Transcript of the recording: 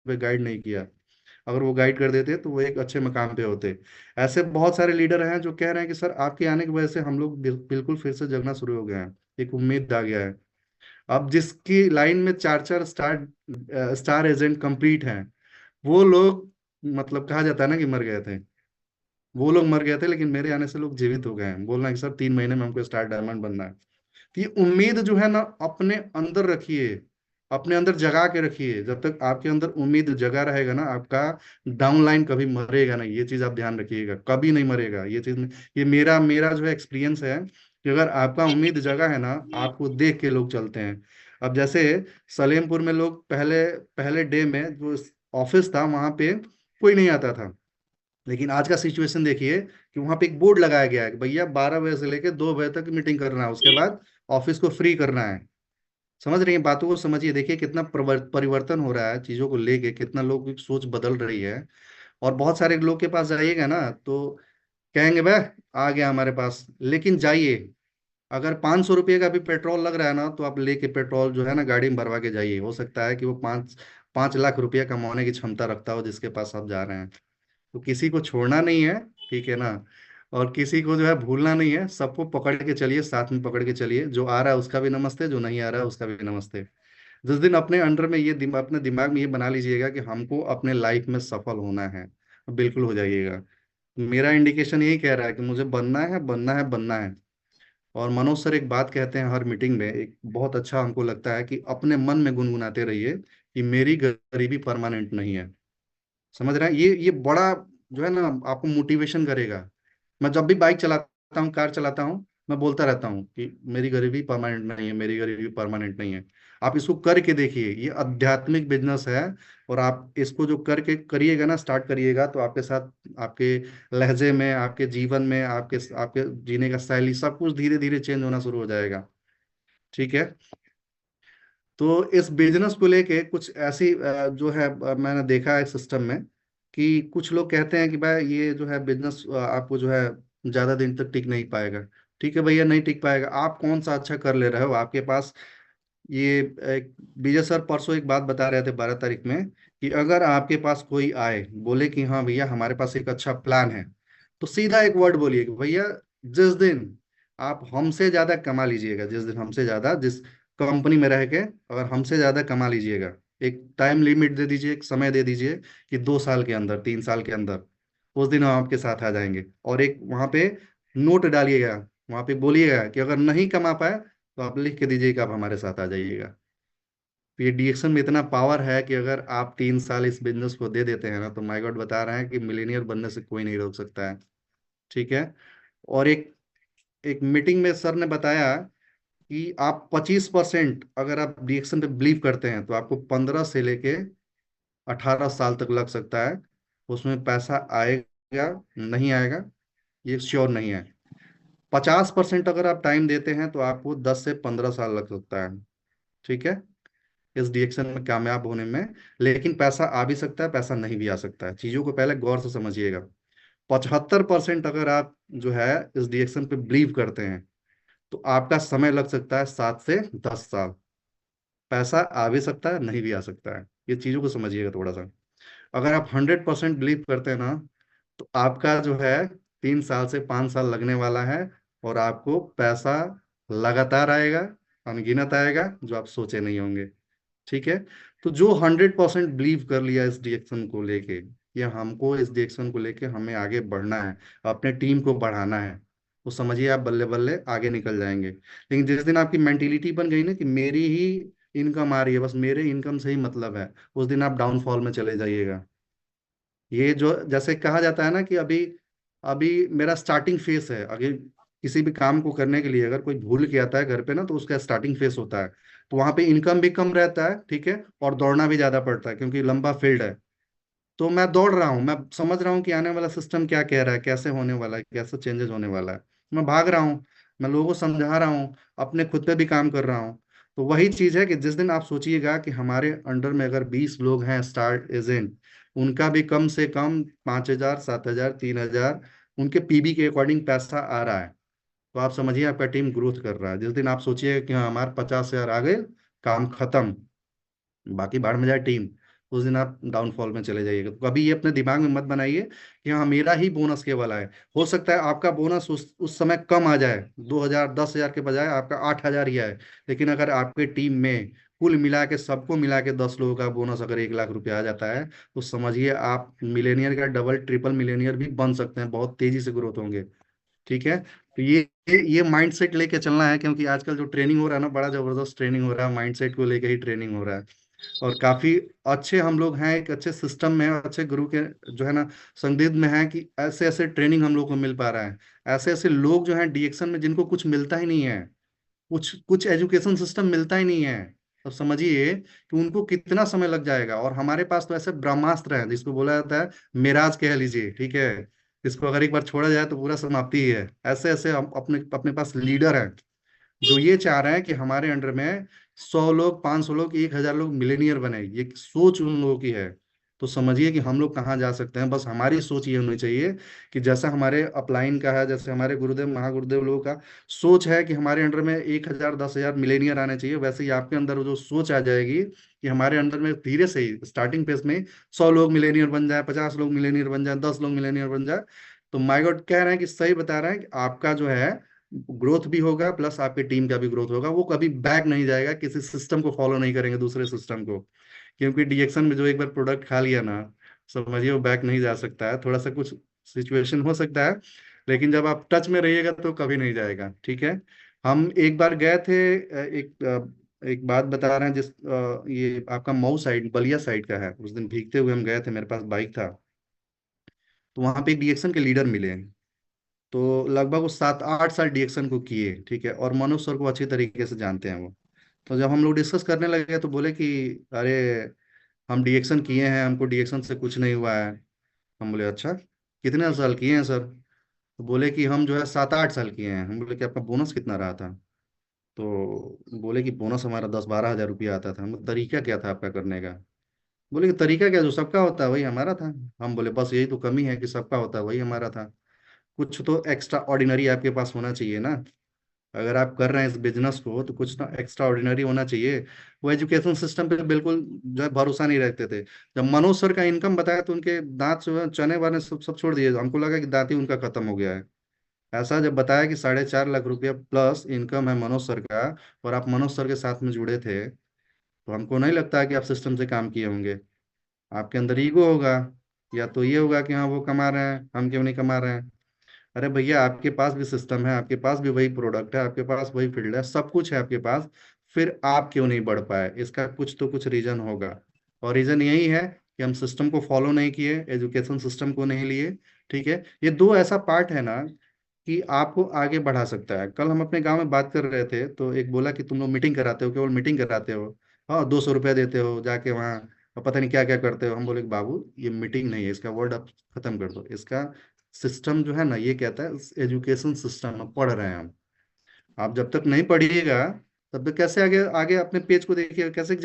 पे गाइड नहीं किया। अगर वो गाइड कर देते तो वो एक अच्छे मकाम पे होते। ऐसे बहुत सारे लीडर हैं जो कह रहे हैं कि सर आपके आने की वजह से हम लोग बिल्कुल फिर से जगना शुरू हो गए हैं, एक उम्मीद आ गया है। अब जिसकी लाइन में चार चार स्टार एजेंट कंप्लीट हैं, वो लोग, मतलब कहा जाता है ना कि मर गए थे, वो लोग मर गए थे, लेकिन मेरे आने से लोग जीवित हो गए हैं। बोलना है कि सर 3 महीने में हमको स्टार डायमंड बनना है। तो ये उम्मीद जो है ना, अपने अंदर रखिए, अपने अंदर जगा के रखिए। जब तक आपके अंदर उम्मीद जगा रहेगा ना, आपका डाउन लाइन कभी मरेगा नहीं। ये चीज आप ध्यान रखिएगा, कभी नहीं मरेगा ये चीज में। ये मेरा मेरा जो है एक्सपीरियंस है कि अगर आपका उम्मीद जगा है ना, आपको देख के लोग चलते हैं। अब जैसे सलेमपुर में लोग पहले पहले डे में जो ऑफिस था वहां पे कोई नहीं आता था, लेकिन आज का सिचुएशन देखिए कि वहां पे एक बोर्ड लगाया गया है कि भैया 12 बजे से लेकर 2 बजे तक मीटिंग करना है, उसके बाद ऑफिस को फ्री करना है। समझ रही हैं बातों को? समझिए, देखिए कितना परिवर्तन हो रहा है चीजों को लेके, कितना लोग की सोच बदल रही है। और बहुत सारे लोग के पास जाइएगा ना तो कहेंगे वह आ गया हमारे पास, लेकिन जाइए, अगर 500 रुपये का भी पेट्रोल लग रहा है ना, तो आप लेके पेट्रोल जो है ना गाड़ी में भरवा के जाइए। हो सकता है कि वो 5 5 लाख रुपया कमाने की क्षमता रखता हो जिसके पास आप जा रहे हैं। तो किसी को छोड़ना नहीं है, ठीक है ना? और किसी को जो है भूलना नहीं है, सबको पकड़ के चलिए, साथ में पकड़ के चलिए। जो आ रहा है उसका भी नमस्ते, जो नहीं आ रहा है उसका भी नमस्ते। जिस दिन अपने अंडर में ये अपने दिमाग में ये बना लीजिएगा कि हमको अपने लाइफ में सफल होना है, बिल्कुल हो जाइएगा। मेरा इंडिकेशन यही कह रहा है कि मुझे बनना है, बनना है, बनना है। और मनोज सर एक बात कहते हैं हर मीटिंग में, एक बहुत अच्छा हमको लगता है कि अपने मन में गुनगुनाते रहिए कि मेरी गरीबी परमानेंट नहीं है। समझ रहे हैं? ये बड़ा जो है ना आपको मोटिवेशन करेगा। मैं जब भी बाइक चलाता हूँ, कार चलाता हूँ, मैं बोलता रहता हूँ कि मेरी गरीबी परमानेंट नहीं है, मेरी गरीबी परमानेंट नहीं है। आप इसको करके देखिए, ये आध्यात्मिक बिजनेस है। और आप इसको जो करके करिएगा ना, स्टार्ट करिएगा, तो आपके साथ, आपके लहजे में, आपके जीवन में, आपके आपके जीने का शैली सब कुछ धीरे धीरे चेंज होना शुरू हो जाएगा। ठीक है? तो इस बिजनेस को लेके कुछ ऐसी जो है मैंने देखा है सिस्टम में कि कुछ लोग कहते हैं कि भाई ये जो है बिजनेस आपको जो है ज्यादा दिन तक टिक नहीं पाएगा। ठीक है भैया, नहीं टिक पाएगा। आप कौन सा अच्छा कर ले रहे हो आपके पास? ये एक विजय सर परसों एक बात बता रहे थे 12 तारीख में, कि अगर आपके पास कोई आए बोले कि हाँ भैया हमारे पास एक अच्छा प्लान है, तो सीधा एक वर्ड बोलिए कि भैया जिस दिन आप हमसे ज्यादा कमा लीजिएगा, जिस दिन हमसे ज्यादा, जिस कंपनी में रह के अगर हमसे ज्यादा कमा लीजिएगा, एक टाइम लिमिट दे दीजिए, एक समय दे दीजिए कि 2 साल के अंदर, 3 साल के अंदर, उस दिन हम आपके साथ आ जाएंगे। और एक वहां पे नोट डालिएगा, वहां पे बोलिएगा कि अगर नहीं कमा पाए तो आप लिख के दीजिए कि आप हमारे साथ आ जाइएगा। तो ये डीएक्शन में इतना पावर है कि अगर आप 3 साल इस बिजनेस को दे देते हैं ना, तो माय गॉड बता रहे हैं कि मिलेनियर बनने से कोई नहीं रोक सकता है। ठीक है? और एक एक मीटिंग में सर ने बताया कि आप 25% अगर आप डीएक्शन पे बिलीव करते हैं, तो आपको 15 से लेके 18 साल तक लग सकता है। उसमें पैसा आएगा नहीं आएगा ये श्योर नहीं है। 50% अगर आप टाइम देते हैं तो आपको 10 से 15 साल लग सकता है। ठीक है? इस डिएक्शन में कामयाब होने में। लेकिन पैसा आ भी सकता है, पैसा नहीं भी आ सकता है, चीजों को पहले गौर से समझिएगा। 75% अगर आप जो है इस डिएक्शन पे बिलीव करते हैं, तो आपका समय लग सकता है 7 से 10 साल। पैसा आ भी सकता है, नहीं भी आ सकता है, ये चीजों को समझिएगा थोड़ा सा। अगर आप 100% बिलीव करते हैं ना, तो आपका जो है 3 साल से 5 साल लगने वाला है। और आपको पैसा लगातार आएगा, अनगिनत आएगा, जो आप सोचे नहीं होंगे। ठीक है? तो जो 100% बिलीव कर लिया इस डिएक्शन को लेके, या हमको इस डिएक्शन को लेके हमें आगे बढ़ना है, अपने टीम को बढ़ाना है, तो समझिए आप बल्ले बल्ले आगे निकल जाएंगे। लेकिन जिस दिन आपकी मेंटेलिटी बन गई ना कि मेरी ही इनकम आ रही है, बस मेरे इनकम से ही मतलब है, उस दिन आप डाउनफॉल में चले जाइएगा। ये जो जैसे कहा जाता है ना कि अभी अभी मेरा स्टार्टिंग फेस है। अगर किसी भी काम को करने के लिए अगर कोई भूल के आता है घर पे ना, तो उसका स्टार्टिंग फेस होता है। तो वहां पे इनकम भी कम रहता है, ठीक है, और दौड़ना भी ज्यादा पड़ता है क्योंकि लंबा फील्ड है। तो मैं दौड़ रहा हूँ, मैं समझ रहा हूँ कि आने वाला सिस्टम क्या कह रहा है, कैसे होने वाला है, कैसे चेंजेस होने वाला है। मैं भाग रहा हूँ, मैं लोगों को समझा रहा हूँ, अपने खुद पे भी काम कर रहा हूँ। तो वही चीज है कि जिस दिन आप सोचिएगा कि हमारे अंडर में अगर 20 लोग हैं स्टार एजेंट, उनका भी कम से कम 5,000, 7,000, 3,000 उनके पीबी के अकॉर्डिंग पैसा आ रहा है, तो आप समझिए आपका टीम ग्रोथ कर रहा है। जिस दिन आप सोचिएगा कि हाँ हमारे 50,000 आ गए, काम खत्म, बाकी बाढ़ में जाए टीम, उस दिन आप डाउनफॉल में चले जाइएगा। तो कभी ये अपने दिमाग में मत बनाइए कि हाँ मेरा ही बोनस केवल है। हो सकता है आपका बोनस उस समय कम आ जाए, 2,000 10,000 के बजाय आपका 8,000 ही आए, लेकिन अगर आपके टीम में कुल मिला के सबको मिला के 10 लोगों का बोनस अगर 1 लाख रुपया आ जाता है, तो समझिए आप मिलेनियर का डबल ट्रिपल मिलेनियर भी बन सकते हैं, बहुत तेजी से ग्रोथ होंगे। ठीक है, तो ये माइंडसेट लेके चलना है, क्योंकि आजकल जो ट्रेनिंग हो रहा है ना, बड़ा जबरदस्त ट्रेनिंग हो रहा है, माइंडसेट को लेके ही ट्रेनिंग हो रहा है। और काफी अच्छे हम लोग हैं, एक अच्छे सिस्टम में और अच्छे गुरु के जो है ना संदिग्ध में है कि ऐसे ऐसे ट्रेनिंग हम लोग को मिल पा रहा है। ऐसे ऐसे लोग जो हैं डीएक्शन में जिनको कुछ मिलता ही नहीं है, कुछ कुछ एजुकेशन सिस्टम मिलता ही नहीं है। अब समझिए कि उनको कितना समय लग जाएगा, और हमारे पास तो ऐसे ब्रह्मास्त्र हैं जिसको बोला जाता है मिराज कह लीजिए, ठीक है। इसको अगर एक बार छोड़ा जाए तो पूरा समाप्ति ही है। ऐसे ऐसे हम अपने अपने पास लीडर हैं जो ये चाह रहे हैं कि हमारे अंडर में 100 लोग, 500 लोग, 1,000 लोग मिलेनियर बने। ये सोच उन लोगों की है। तो समझिए कि हम लोग कहाँ जा सकते हैं। बस हमारी सोच ये होनी चाहिए कि जैसा हमारे अपलाइन का है, जैसे हमारे गुरुदेव महागुरुदेव लोगों का सोच है कि हमारे अंडर में 1,000 10,000 मिलेनियर आने चाहिए, वैसे ही आपके अंदर जो सोच आ जाएगी कि हमारे अंदर में धीरे से ही स्टार्टिंग फेज में 100 लोग मिलेनियर बन जाए, 50 लोग मिलेनियर बन जाए, 10 लोग मिलेनियर बन जाए, तो माय गॉड कह रहे हैं कि सही बता रहे हैं कि आपका जो है ग्रोथ भी होगा, प्लस आपकी टीम का भी ग्रोथ होगा। वो कभी बैक नहीं जाएगा, किसी सिस्टम को फॉलो नहीं करेंगे दूसरे सिस्टम को। क्योंकि डीएक्शन में जो एक बार प्रोडक्ट खा लिया ना, समझिए वो बैक नहीं जा सकता है। थोड़ा सा कुछ सिचुएशन हो सकता है, लेकिन जब आप टच में रहिएगा तो कभी नहीं जाएगा। ठीक है। हम एक बार गए थे, एक बात बता रहे हैं, ये आपका मऊ साइड, बलिया साइड का है। उस दिन भीगते हुए हम गए थे, मेरे पास बाइक था। तो वहां पे एक डीएक्शन के लीडर मिले। तो लगभग वो 7 8 साल डीएक्शन को किए, ठीक है, और मनोज सर को अच्छी तरीके से जानते हैं वो। तो जब हम लोग डिस्कस करने लगे तो बोले कि अरे हम डीएक्शन किए हैं, हमको डीएक्शन से कुछ नहीं हुआ है। हम बोले अच्छा, कितने साल किए हैं सर? तो बोले कि हम जो है 7 8 साल किए हैं। हम बोले कि आपका बोनस कितना रहा था? तो बोले कि बोनस हमारा 10 12 हज़ार रुपया आता था। हम बोले, तरीका क्या था आपका करने का? बोले कि तरीका क्या, जो सबका होता है वही हमारा था। हम बोले बस यही तो कमी है कि सबका होता है वही हमारा था। कुछ तो एक्स्ट्रा ऑर्डिनरी आपके पास होना चाहिए ना। अगर आप कर रहे हैं इस बिजनेस को तो कुछ ना एक्स्ट्रा ऑर्डिनरी होना चाहिए। वो एजुकेशन सिस्टम पे बिल्कुल जो है भरोसा नहीं रखते थे। जब मनोज सर का इनकम बताया तो उनके दांत जो है चने वाने सब सब छोड़ दिए। हमको लगा कि दांत ही उनका खत्म हो गया है। ऐसा जब बताया कि 4.5 लाख रुपया प्लस इनकम है मनोज सर का, और आप मनोज सर के साथ में जुड़े थे, तो हमको नहीं लगता है कि आप सिस्टम से काम किए होंगे। आपके अंदर ईगो होगा, या तो ये होगा कि हाँ वो कमा रहे हैं हम क्यों नहीं कमा रहे हैं। अरे भैया, आपके पास भी सिस्टम है, आपके पास भी वही प्रोडक्ट है, आपके पास वही फील्ड है, सब कुछ है आपके पास, फिर आप क्यों नहीं बढ़ पाए? इसका कुछ तो कुछ रीजन होगा। और रीजन यही है कि हम सिस्टम को फॉलो नहीं किए, एजुकेशन सिस्टम को नहीं लिए। ठीक है, ये दो ऐसा पार्ट है ना कि आपको आगे बढ़ा सकता है। कल हम अपने गांव में बात कर रहे थे तो एक बोला कि तुम लोग मीटिंग कराते हो, केवल मीटिंग कराते हो, हाँ 200 रुपया देते हो जाके वहाँ, और पता नहीं क्या क्या करते हो। हम बोले कि बाबू ये मीटिंग नहीं है, इसका वर्ड आप खत्म कर दो। इसका सिस्टम जो है ना ये कहता है एजुकेशन सिस्टम में पढ़ रहे हैं हम। आप जब तक नहीं पढ़िएगा तब तक कैसे आगे आगे अपने पेज को देखिएगा, कैसे